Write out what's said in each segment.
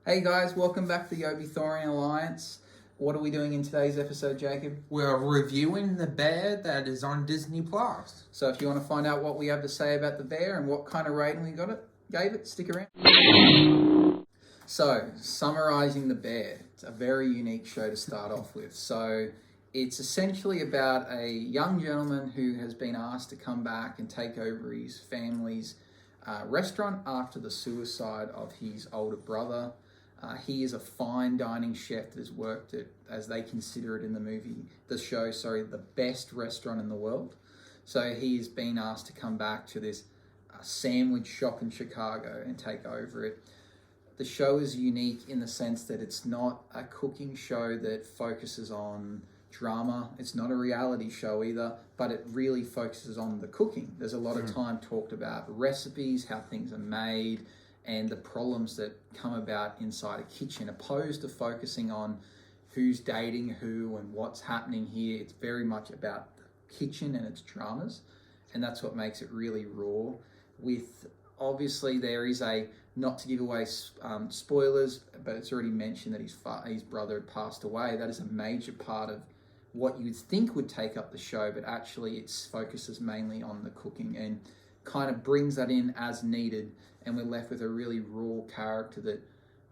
Hey guys, welcome back to the Obi-Thorian Alliance. What are we doing in today's episode, Jacob? We're reviewing The Bear that is on Disney Plus. So if you want to find out what we have to say about The Bear and what kind of rating we gave it, stick around. So, summarizing The Bear. It's a very unique show to start off with. So, it's essentially about a young gentleman who has been asked to come back and take over his family's restaurant after the suicide of his older brother. He is a fine dining chef that has worked at, as they consider it in the show, the best restaurant in the world. So he's been asked to come back to this sandwich shop in Chicago and take over it. The show is unique in the sense that it's not a cooking show that focuses on drama. It's not a reality show either, but it really focuses on the cooking. There's a lot of time talked about recipes, how things are made, and the problems that come about inside a kitchen, opposed to focusing on who's dating who and what's happening here. It's very much about the kitchen and its dramas, and that's what makes it really raw. With obviously there is a, not to give away spoilers, but it's already mentioned that his brother had passed away. That is a major part of what you would think would take up the show, but actually it focuses mainly on the cooking and kind of brings that in as needed, and we're left with a really raw character that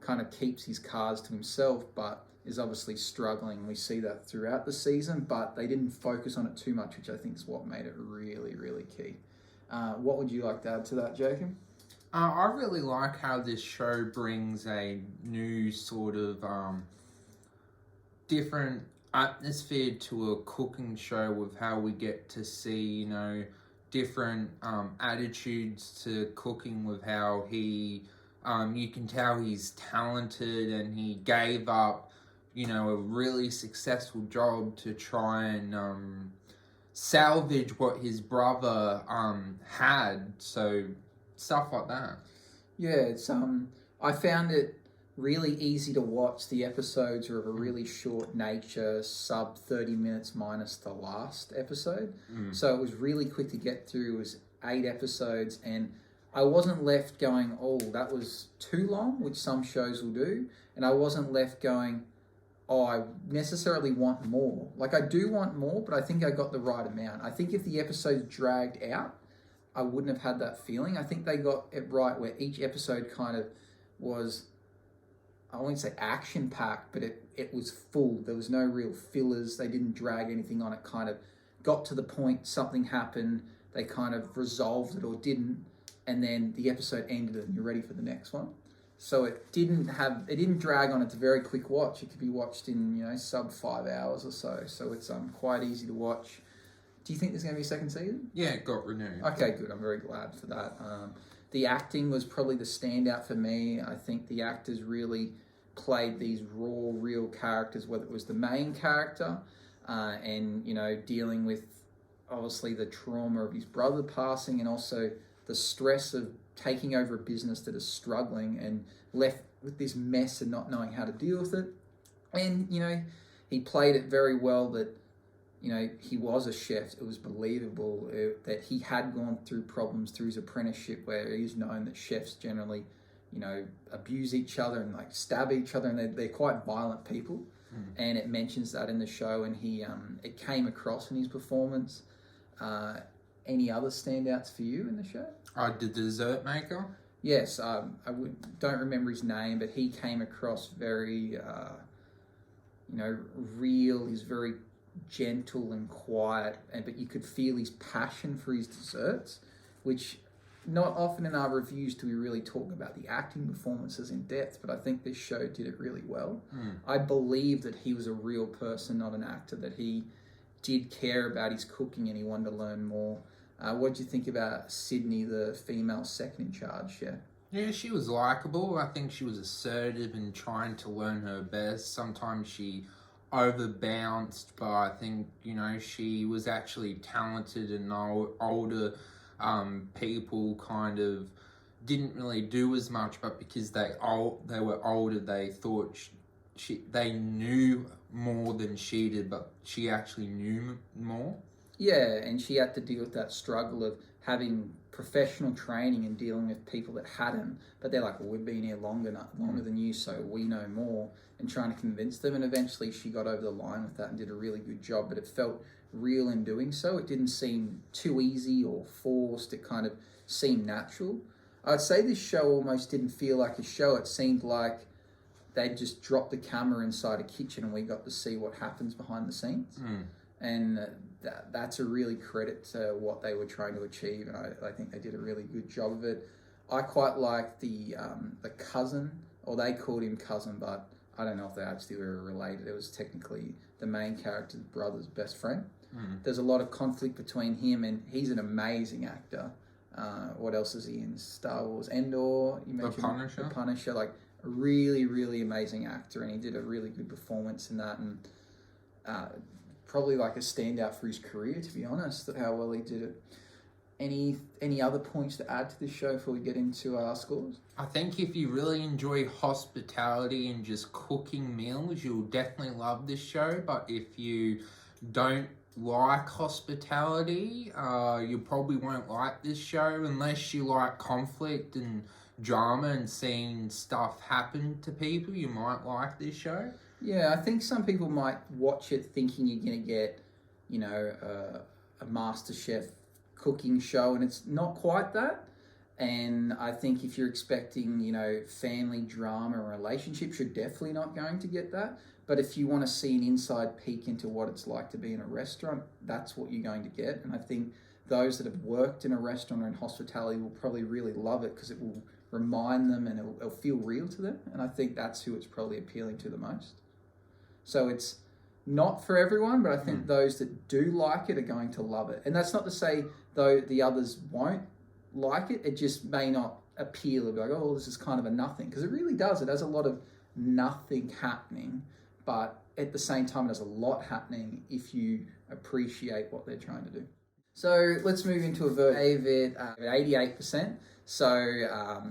kind of keeps his cards to himself, but is obviously struggling. We see that throughout the season, but they didn't focus on it too much, which I think is what made it really, really key. What would you like to add to that, Jacob? I really like how this show brings a new sort of different atmosphere to a cooking show, with how we get to see, different attitudes to cooking, with how he, you can tell he's talented and he gave up, a really successful job to try and salvage what his brother had. So stuff like that. Yeah, it's I found it really easy to watch. The episodes are of a really short nature, sub 30 minutes minus the last episode. So it was really quick to get through. It was 8 episodes, and I wasn't left going, oh, that was too long, which some shows will do. And I wasn't left going, oh, I necessarily want more. Like, I do want more, but I think I got the right amount. I think if the episode dragged out, I wouldn't have had that feeling. I think they got it right where each episode kind of was, I won't say action-packed, but it was full. There was no real fillers. They didn't drag anything on. It kind of got to the point, something happened, they kind of resolved it or didn't, and then the episode ended and you're ready for the next one. So it didn't drag on. It's a very quick watch. It could be watched in, sub 5 hours or so. So it's quite easy to watch. Do you think there's going to be a second season? Yeah, it got renewed. Okay, good. I'm very glad for that. The acting was probably the standout for me. I think the actors really played these raw, real characters, whether it was the main character and, dealing with, obviously, the trauma of his brother passing, and also the stress of taking over a business that is struggling and left with this mess and not knowing how to deal with it. And, he played it very well that, he was a chef. It was believable that he had gone through problems through his apprenticeship, where he's known that chefs generally, abuse each other and stab each other, and they're quite violent people. And it mentions that in the show, and it came across in his performance. Any other standouts for you in the show? The dessert maker? Yes, don't remember his name, but he came across very, real. He's very gentle and quiet, but you could feel his passion for his desserts, which not often in our reviews do we really talk about the acting performances in depth, but I think this show did it really well. I believe that he was a real person, not an actor, that he did care about his cooking and he wanted to learn more. What do you think about Sydney, the female second in charge chef? Yeah, she was likable. I think she was assertive and trying to learn her best. Sometimes she overbounced, but I think, she was actually talented, and older people kind of didn't really do as much, but because they were older, they thought they knew more than she did, but she actually knew more. Yeah, and she had to deal with that struggle of having professional training and dealing with people that hadn't, but they're like, well, we've been here longer than you, so we know more, and trying to convince them. And eventually she got over the line with that and did a really good job, but it felt real in doing so. It didn't seem too easy or forced. It kind of seemed natural. I'd say this show almost didn't feel like a show. It seemed like they just dropped the camera inside a kitchen and we got to see what happens behind the scenes. And that's a really credit to what they were trying to achieve, and I think they did a really good job of it. I quite like the cousin, or they called him cousin, but I don't know if they actually were related. It was technically the main character's brother's best friend. There's a lot of conflict between him, and he's an amazing actor. What else is he in? Star Wars Endor, you mentioned The Punisher, like a really, really amazing actor, and he did a really good performance in that, and probably like a standout for his career, to be honest, how well he did it. Any other points to add to this show before we get into our scores? I think if you really enjoy hospitality and just cooking meals, you'll definitely love this show. But if you don't like hospitality, you probably won't like this show unless you like conflict and drama and seeing stuff happen to people. You might like this show. Yeah, I think some people might watch it thinking you're going to get, a MasterChef cooking show, and it's not quite that. And I think if you're expecting, family drama or relationships, you're definitely not going to get that. But if you want to see an inside peek into what it's like to be in a restaurant, that's what you're going to get. And I think those that have worked in a restaurant or in hospitality will probably really love it because it will remind them and it'll feel real to them. And I think that's who it's probably appealing to the most. So it's not for everyone, but I think those that do like it are going to love it. And that's not to say, though, the others won't like it. It just may not appeal. It'll be like, oh, this is kind of a nothing. Because it really does. It has a lot of nothing happening, but at the same time, it has a lot happening if you appreciate what they're trying to do. So let's move into a verdict. I gave it 88%. So,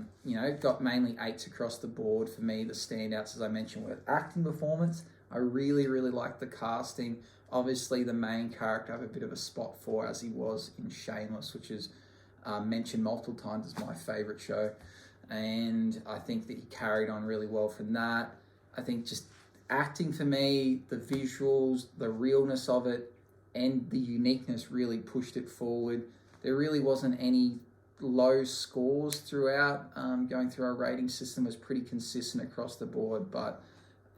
got mainly 8s across the board. For me, the standouts, as I mentioned, were acting, performance. I really, really liked the casting. Obviously, the main character I have a bit of a spot for, as he was in Shameless, which is mentioned multiple times as my favourite show. And I think that he carried on really well from that. I think just acting for me, the visuals, the realness of it, and the uniqueness really pushed it forward. There really wasn't any low scores throughout. Going through our rating system was pretty consistent across the board, but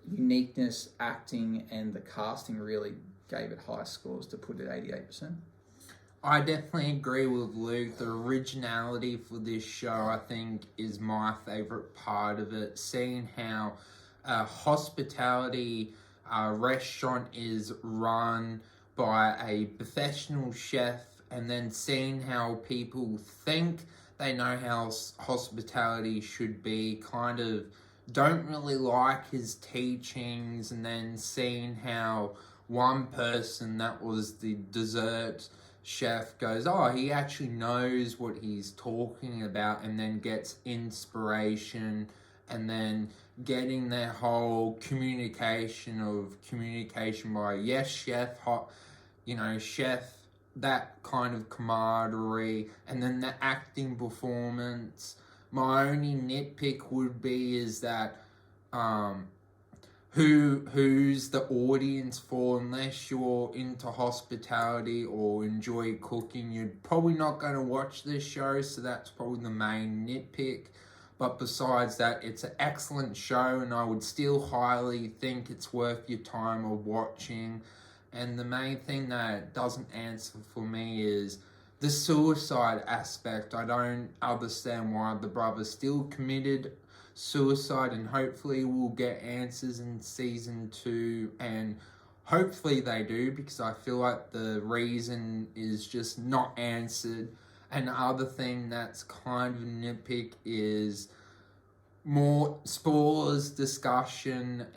uniqueness, acting, and the casting really gave it high scores to put it 88%. I definitely agree with Luke. The originality for this show, I think, is my favourite part of it. Seeing how a hospitality restaurant is run by a professional chef, and then seeing how people think they know how hospitality should be, kind of don't really like his teachings, and then seeing how one person that was the dessert chef goes, oh, he actually knows what he's talking about, and then gets inspiration, and then getting their whole communication by yes chef, chef, that kind of camaraderie, and then the acting performance. My only nitpick would be is that who's the audience for? Unless you're into hospitality or enjoy cooking, you're probably not going to watch this show, so that's probably the main nitpick. But besides that, it's an excellent show, and I would still highly think it's worth your time of watching. And the main thing that doesn't answer for me is the suicide aspect. I don't understand why the brother still committed suicide, and hopefully we'll get answers in season 2, and hopefully they do, because I feel like the reason is just not answered. And the other thing that's kind of a nitpick is more spoilers discussion,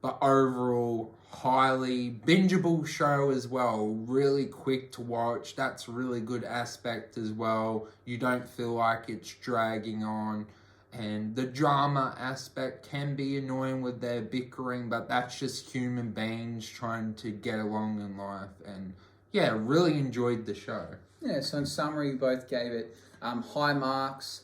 but overall highly bingeable show as well. Really quick to watch. That's a really good aspect as well. You don't feel like it's dragging on. And the drama aspect can be annoying with their bickering, but that's just human beings trying to get along in life. And Yeah, really enjoyed the show. Yeah, so in summary, we both gave it high marks.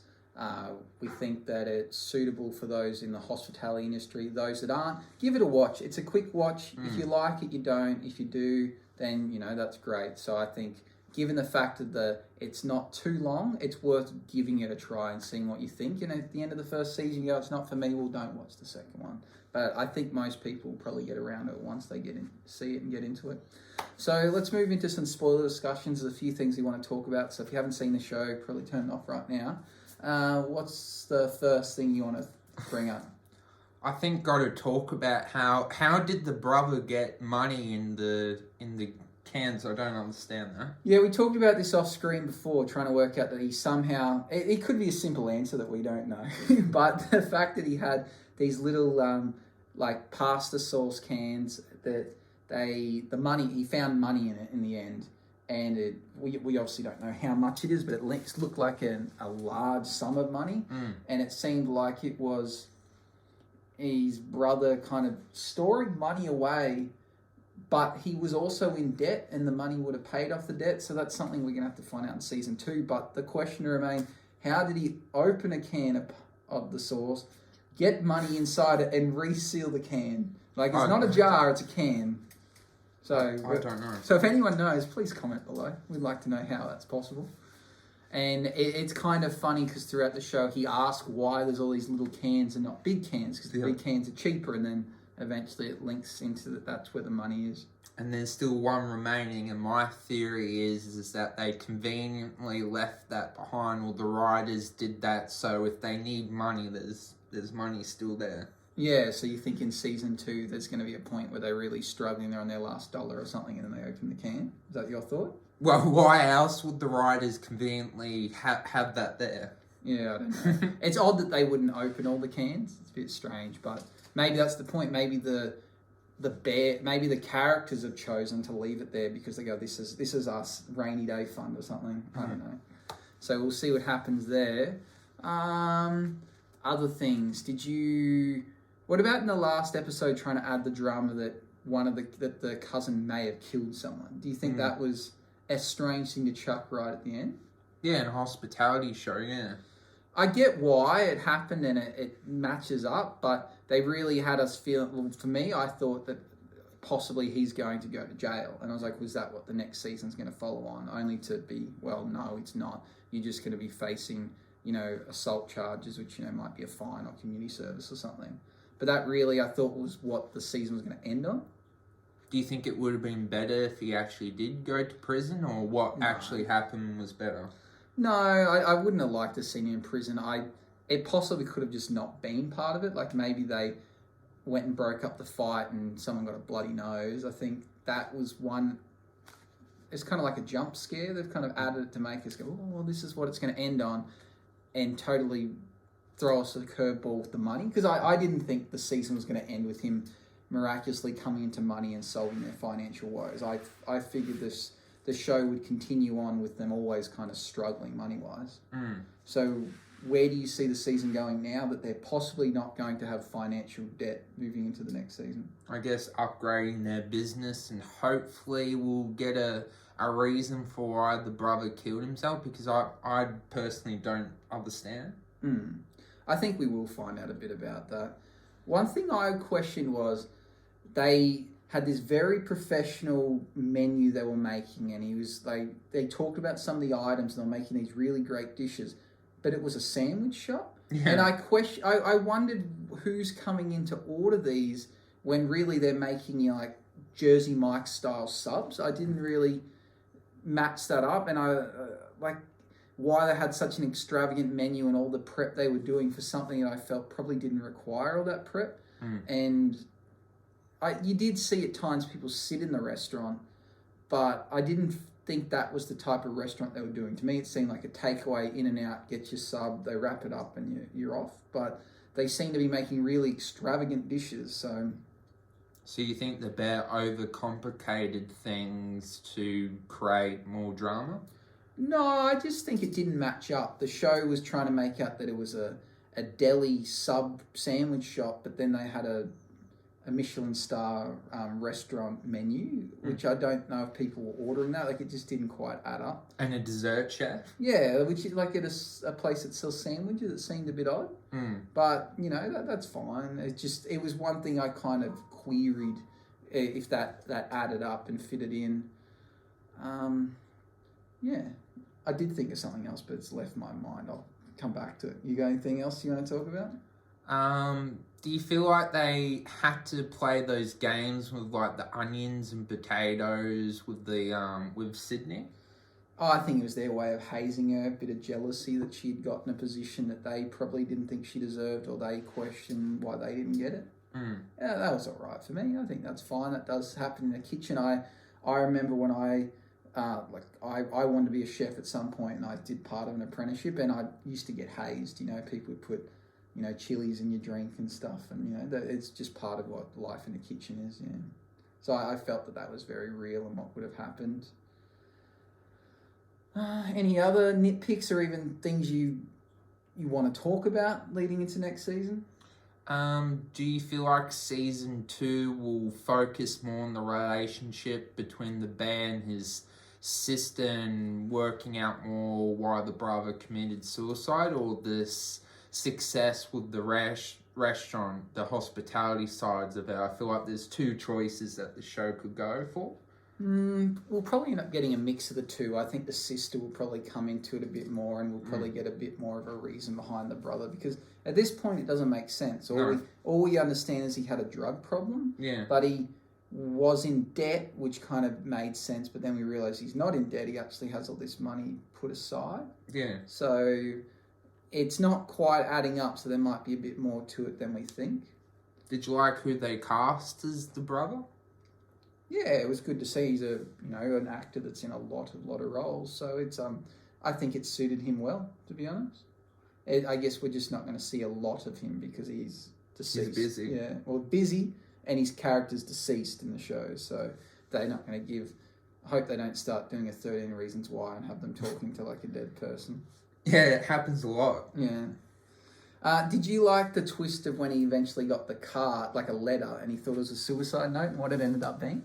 We think that it's suitable for those in the hospitality industry. Those that aren't, give it a watch. It's a quick watch. If you like it, you don't. If you do, then, that's great. So I think, given the fact that it's not too long, it's worth giving it a try and seeing what you think. At the end of the first season, you go, it's not for me, well, don't watch the second one. But I think most people will probably get around to it once they see it and get into it. So let's move into some spoiler discussions. There's a few things we want to talk about. So if you haven't seen the show, probably turn it off right now. What's the first thing you want to bring up? I think got to talk about how did the brother get money in the cans? I don't understand that. Yeah, we talked about this off screen before, trying to work out that he somehow... It could be a simple answer that we don't know. But the fact that he had these little pasta sauce cans that the money, he found money in it in the end. And we obviously don't know how much it is, but it looked like a large sum of money. And it seemed like it was his brother kind of storing money away, but he was also in debt, and the money would have paid off the debt. So that's something we're going to have to find out in season 2. But the question remains, how did he open a can of the sauce, get money inside it, and reseal the can? It's not a jar, it's a can. So I don't know. So if anyone knows, please comment below. We'd like to know how that's possible. And it's kind of funny because throughout the show, he asks why there's all these little cans and not big cans, because the big cans are cheaper, and then eventually it links into that's where the money is. And there's still one remaining, and my theory is that they conveniently left that behind, or the writers did that, so if they need money, there's money still there. Yeah, so you think in season 2 there's going to be a point where they're really struggling, they're on their last dollar or something, and then they open the can? Is that your thought? Well, why else would the writers conveniently have that there? Yeah, I don't know. It's odd that they wouldn't open all the cans. It's a bit strange, but maybe that's the point. Maybe maybe the characters have chosen to leave it there because they go, this is us rainy day fund or something. I don't know. So we'll see what happens there. Other things. What about in the last episode trying to add the drama that that the cousin may have killed someone? Do you think that was a strange thing to chuck right at the end? Yeah, in a hospitality show, yeah. I get why it happened and it matches up, but they really had us feeling... Well, for me, I thought that possibly he's going to go to jail. And I was like, was that what the next season's going to follow on? Only to be, well, no, it's not. You're just going to be facing, assault charges, which, might be a fine or community service or something. But that really, I thought, was what the season was going to end on. Do you think it would have been better if he actually did go to prison, or what actually happened was better? No, I wouldn't have liked to see him in prison. It possibly could have just not been part of it. Like maybe they went and broke up the fight and someone got a bloody nose. I think that was one. It's kind of like a jump scare. They've kind of added it to make us go, oh, well, this is what it's going to end on, and totally throw us a curveball with the money. Because I didn't think the season was going to end with him miraculously coming into money and solving their financial woes. I figured the show would continue on with them always kind of struggling money-wise. So where do you see the season going now that they're possibly not going to have financial debt moving into the next season? I guess upgrading their business, and hopefully we'll get a reason for why the brother killed himself, because I personally don't understand. I think we will find out a bit about that. One thing I questioned was they had this very professional menu they were making, and they talked about some of the items, and they were making these really great dishes, but it was a sandwich shop. Yeah. And I wondered who's coming in to order these when really they're making Jersey Mike style subs. I didn't really match that up, and why they had such an extravagant menu and all the prep they were doing for something that I felt probably didn't require all that prep. And you did see at times people sit in the restaurant, but I didn't think that was the type of restaurant they were doing. To me, it seemed like a takeaway, in and out, get your sub, they wrap it up and you're off. But they seem to be making really extravagant dishes. So you think the bear overcomplicated things to create more drama? No, I just think it didn't match up. The show was trying to make out that it was a deli sub sandwich shop, but then they had a a Michelin star restaurant menu, which I don't know if people were ordering that. Like, it just didn't quite add up. And a dessert chef. Yeah, which is like at a place that sells sandwiches. It seemed a bit odd, but you know that's fine. It was one thing I kind of queried if that added up and fitted in. Yeah, I did think of something else, but it's left my mind. I'll come back to it. You got anything else you want to talk about? Do you feel like they had to play those games with like the onions and potatoes with the with Sydney? Oh, I think it was their way of hazing her, a bit of jealousy that she'd gotten a position that they probably didn't think she deserved, or they questioned why they didn't get it. Yeah, that was all right for me. I think that's fine. That does happen in the kitchen. I remember when I wanted to be a chef at some point, and I did part of an apprenticeship, and I used to get hazed. You know, people would put, you know, chilies in your drink and stuff, and you know it's just part of what life in the kitchen is. Yeah, so I felt that was very real and what would have happened. Any other nitpicks or even things you want to talk about leading into next season? Do you feel like season 2 will focus more on the relationship between the bear and his sister and working out more why the brother committed suicide, or this success with the restaurant, the hospitality sides of it? I feel like there's 2 choices that the show could go for. We'll probably end up getting a mix of the 2. I think the sister will probably come into it a bit more, and we'll probably get a bit more of a reason behind the brother, because at this point it doesn't make sense. All we understand is he had a drug problem, but he was in debt, which kind of made sense, but then we realise he's not in debt. He actually has all this money put aside. Yeah. So it's not quite adding up, so there might be a bit more to it than we think. Did you like who they cast as the brother? Yeah, it was good to see. He's an actor that's in a lot of roles, so it's I think it suited him well, to be honest. I guess we're just not going to see a lot of him because he's deceased. He's busy. Yeah, well, busy, and his character's deceased in the show, so they're not going to give. I hope they don't start doing a 13 Reasons Why and have them talking to like a dead person. Yeah, it happens a lot. Yeah. Did you like the twist of when he eventually got the card, like a letter, and he thought it was a suicide note, and what it ended up being?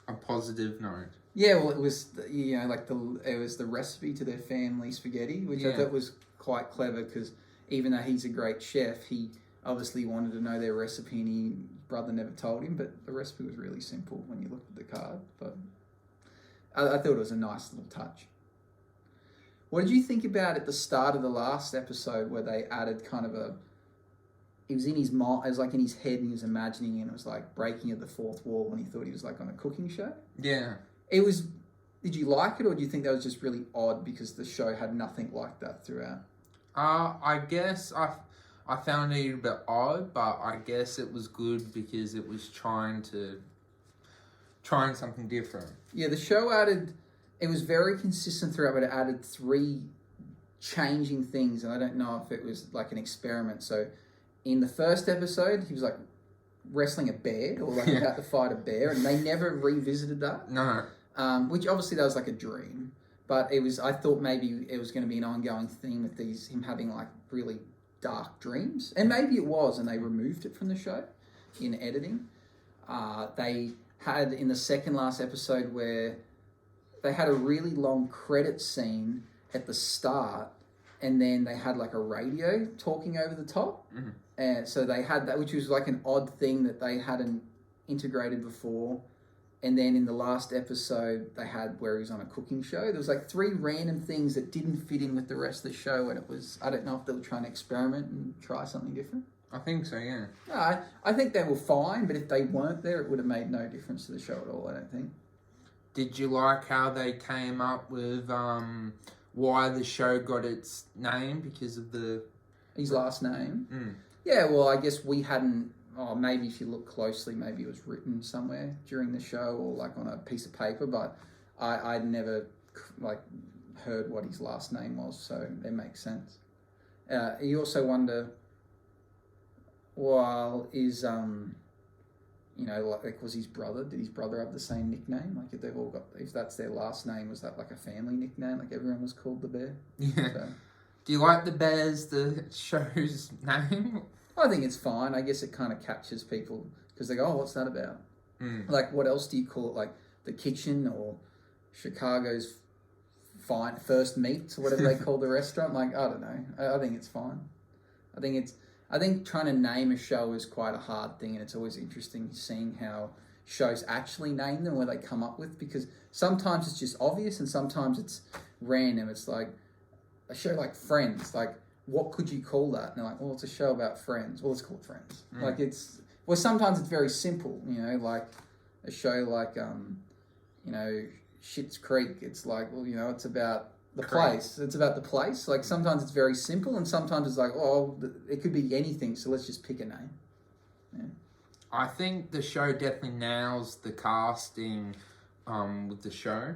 A positive note. Yeah, well, it was, you know, like it was the recipe to their family spaghetti, which I thought was quite clever, because even though he's a great chef, he obviously wanted to know their recipe, and his brother never told him, but the recipe was really simple when you looked at the card. But I thought it was a nice little touch. What did you think about at the start of the last episode where they added kind of it was in his mind, it was like in his head, and he was imagining it, and it was like breaking of the fourth wall, and he thought he was like on a cooking show? Yeah. It was, did you like it, or do you think that was just really odd because the show had nothing like that throughout? I guess I found it a bit odd, but I guess it was good because it was trying something different. Yeah, the show it was very consistent throughout, but it added 3 changing things, and I don't know if it was like an experiment. So in the first episode, he was like wrestling a bear, or like about to fight a bear, and they never revisited that. No. Which obviously that was like a dream, but I thought maybe it was going to be an ongoing theme with him having like really dark dreams, and maybe it was, and they removed it from the show in editing. They had in the second last episode where they had a really long credit scene at the start, and then they had like a radio talking over the top. And so they had that, which was like an odd thing that they hadn't integrated before. And then in the last episode, they had where he was on a cooking show. There was like 3 random things that didn't fit in with the rest of the show, and it was, I don't know if they were trying to experiment and try something different. I think so, yeah. No, I think they were fine, but if they weren't there, it would have made no difference to the show at all, I don't think. Did you like how they came up with why the show got its name because of his last name? Yeah, well, I guess we hadn't. Oh, maybe if you look closely, maybe it was written somewhere during the show or like on a piece of paper, but I'd never like heard what his last name was, so it makes sense. You also wonder, well, is like was his brother? Did his brother have the same nickname? Like if they've all got, if that's their last name, was that like a family nickname? Like everyone was called the Bear? Yeah. So. Do you like the Bears, the show's name? I think it's fine. I guess it kind of captures people because they go, "Oh, what's that about?" Like, what else do you call it? Like the kitchen or Chicago's first meats or whatever they call the restaurant. Like, I don't know. I think it's fine. I think trying to name a show is quite a hard thing, and it's always interesting seeing how shows actually name them, where they come up with, because sometimes it's just obvious and sometimes it's random. It's like a show like Friends. Like, what could you call that? And they're like, well, it's a show about friends. Well, it's called Friends. Like, sometimes it's very simple, like a show like, Schitt's Creek. It's like, well, it's about the place. It's about the place. Like, sometimes it's very simple and sometimes it's like, oh, it could be anything, so let's just pick a name. Yeah. I think the show definitely nails the casting with the show.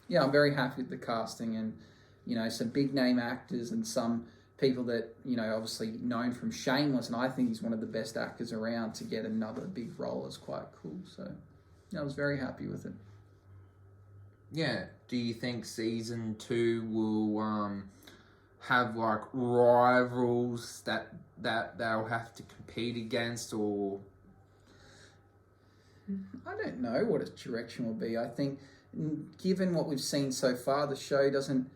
Yeah, I'm very happy with the casting, and some big name actors and some people that obviously known from Shameless, and I think he's one of the best actors around. To get another big role is quite cool. So I was very happy with it. Yeah. Do you think season 2 will have like rivals that they'll have to compete against, or? I don't know what its direction will be. I think, given what we've seen so far, the show doesn't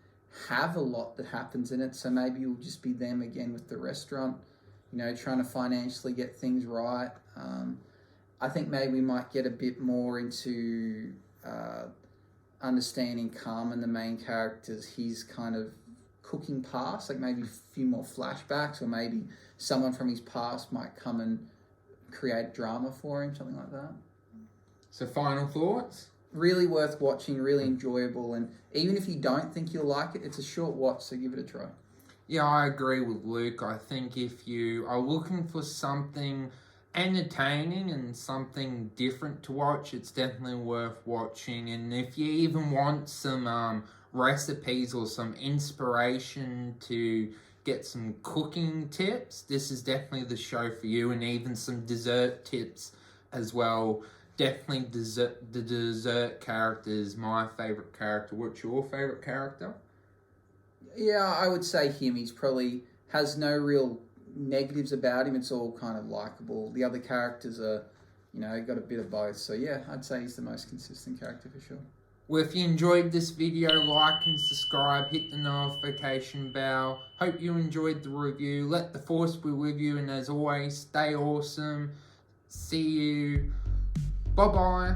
have a lot that happens in it, so maybe it'll just be them again with the restaurant, trying to financially get things right. I think maybe we might get a bit more into understanding Carmen, the main character's his kind of cooking past, like maybe a few more flashbacks, or maybe someone from his past might come and create drama for him, something like that. So, final thoughts? Really worth watching, really enjoyable, and even if you don't think you'll like it, it's a short watch, so give it a try. Yeah, I agree with Luke. I think if you are looking for something entertaining and something different to watch, it's definitely worth watching. And if you even want some recipes or some inspiration to get some cooking tips, this is definitely the show for you, and even some dessert tips as well. Definitely the dessert character is my favourite character. What's your favourite character? Yeah, I would say him. He's probably has no real negatives about him. It's all kind of likable. The other characters are, got a bit of both. So yeah, I'd say he's the most consistent character for sure. Well, if you enjoyed this video, like and subscribe, hit the notification bell. Hope you enjoyed the review. Let the force be with you, and as always, stay awesome. See you. Bye-bye.